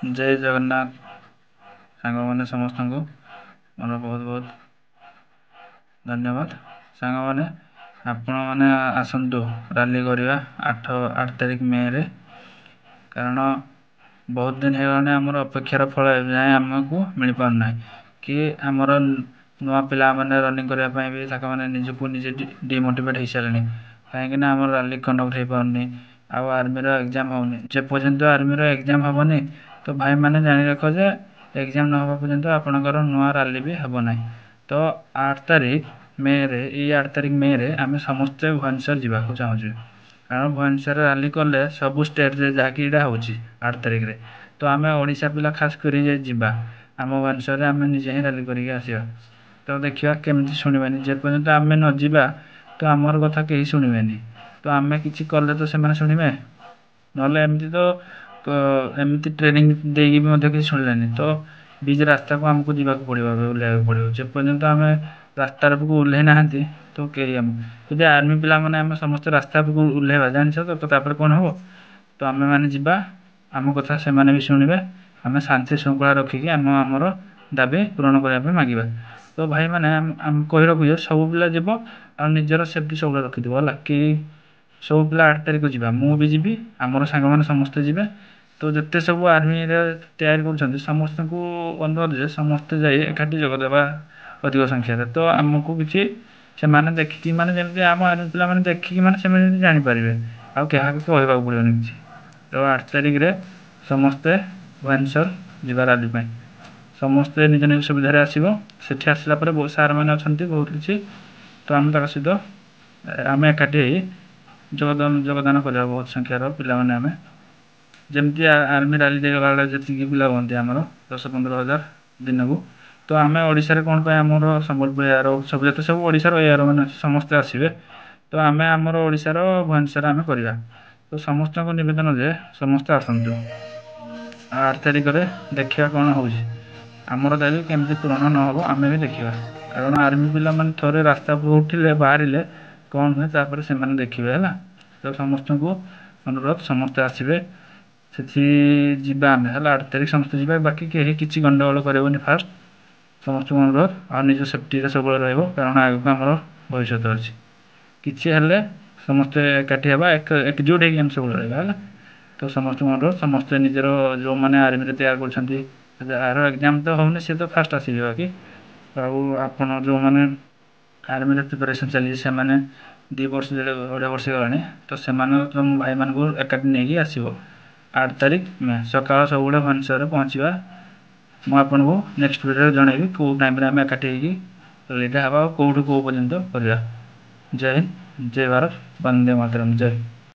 जय जगन्नाथ सांग मैंने समस्त को मोर बहुत बहुत धन्यवाद। सांग मैंने आपण मैंने आसतु राली करवा 8 तारिख मे रे कारण बहुत दिन होगलानी आमर अपेक्षार फल जाए आमको मिल पारना कि आमर नुआ पिला मैंने रनिंग करने भी मैंने निजको निजे डिमोटिवेट हो सारे कहीं आम राली कंडक्ट हो पारनी आर्मीर एग्जाम होनी जे पर्यंत आर्मीर एग्जाम हेनी तो भाई मैंने जानी रख जे एग्जाम न होगा पर्यंत आपणकर नुआ राली भी हेना। तो 8 तारिख मे रे 8 तारिख मे रे आम समस्ते भुवनेश्वर जावाक चाहूँ कारण भुवनेश्वर राली कले सबू स्टेट रे जहाँकि यहाँ हो 8 तारिख रे तो आम ओडिशा पिला खास कर आम भुवनेश्वर आम निजे ही राली करके आसवा। तो देखा केमी शुणवानी जे पर्यंत आम न जा तो आमर कथा कहीं शुणवे तो आम कि कले तो से शुणे ना एमती तो एमती ट्रेनिंग देगी किसी शुणिलानी तो बीच रास्ता को आमको जावाक पड़ो ओह्लैक पड़ो जे पर्यंत आम रास्तार को ओह्लै ना तो कहीं जो आर्मी पिला मैंने आम समस्त रास्ता को ओह्लैवा जानी तो तापर कौन हम तो आम मैंने जा आम कथा से भी शुणे आम शांति श्रृंखला रखिकी आम आमर दाबी पूरण करने मांगा। तो भाई मैंने कही रखुचे सब पिला जीव आ निजर सेफ्टी सब रखिद है कि सब पिला 8 तारिख जा मुझे जी आमर सांग मैंने समस्ते जी तो जिते सब आर्मी तैयारी कर समस्त को अनुरोध जे समस्ते जाए एकाठी जोगदेवा अधिक संख्यार तो आमको किसी से देखिकी माने जमी आम आर्मी पिला मैंने देखिकी मैंने जानीपारे आ क्या कहवाक पड़ोनी किसी। तो 8 तारिख रे समस्ते भुवनेश्वर जा राली समस्ते निज निज सुविधार आसो से आसला बहुत सार मैंने अच्छा बहुत किसी तो आम तर सहित आम एकाठी जोगदान करवा बहुत संख्यार पिला आम जमती आर्मी राली गला जी पिला हमें आमर 10-15 हज़ार दिन को तो आम ओडिशा कौन आमर संबलपुर एयर सब जो सब ओडिशार एयर मैंने समस्ते आसवे तो आम आमर ओडिशार भुवनेश्वर आम करवा। तो समस्त को नवेदन जे समस्ते आसतु 8 तारिख रे देखा कौन हो आमर दाबी केमती पूरण न हो आम भी देखा कारण आर्मी पिला मैंने थोड़े रास्ता को उठिले बाहर कौन हुए तापर से देखिए है। तो समस्त को अनुरोध समस्ते आसवे से जीवा आम है 8 तारिख समस्त जी बाकी कहीं किसी गंडगोल कर फास्ट समस्त अनुरोध आ निज सेफ्टी सब कारण आगे आम भविष्य अच्छी किसी हेल्ले समस्ते एकाठी हवा एकजुट होगी सब रहा। तो समस्त अनुरोध समस्ते निजर जो मैंने आर्मी तैयार कर एग्जाम तो होनी सी तो फास्ट आसवे बाकी आपड़ जो मैंने आर्मी प्रिपरेसन चली से 2 वर्ष 2.5 वर्ष गलानी तो से तुम भाई मान को एकाठी नहीं आसो 8 तारिख मे सकाल सब भुवनेश्वर पहुँचवा मुझे नेक्स्ट वीडियो जनइबी कौ टाइम आम एकाठी रेडी हाँ कौटू कौ पर्यंत करवा। जय हिंद जय भारत वंदे मातरम जय।